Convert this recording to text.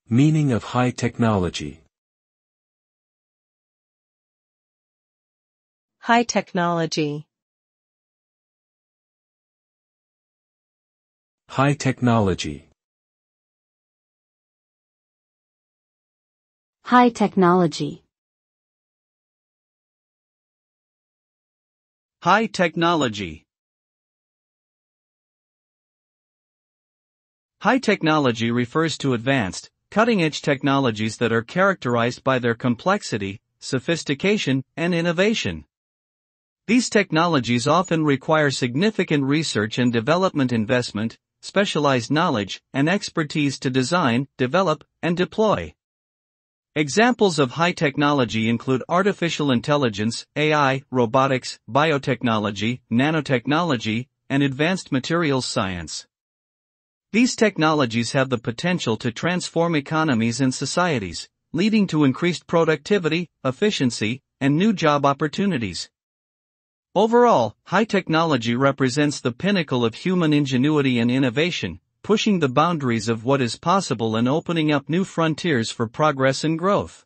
Meaning of high technology. High technology. High technology. High technology. High technology. High technology refers to advanced, cutting-edge technologies that are characterized by their complexity, sophistication, and innovation. These technologies often require significant research and development investment, specialized knowledge, and expertise to design, develop, and deploy. Examples of high technology include artificial intelligence, AI, robotics, biotechnology, nanotechnology, and advanced materials science. These technologies have the potential to transform economies and societies, leading to increased productivity, efficiency, and new job opportunities. Overall, high technology represents the pinnacle of human ingenuity and innovation, pushing the boundaries of what is possible and opening up new frontiers for progress and growth.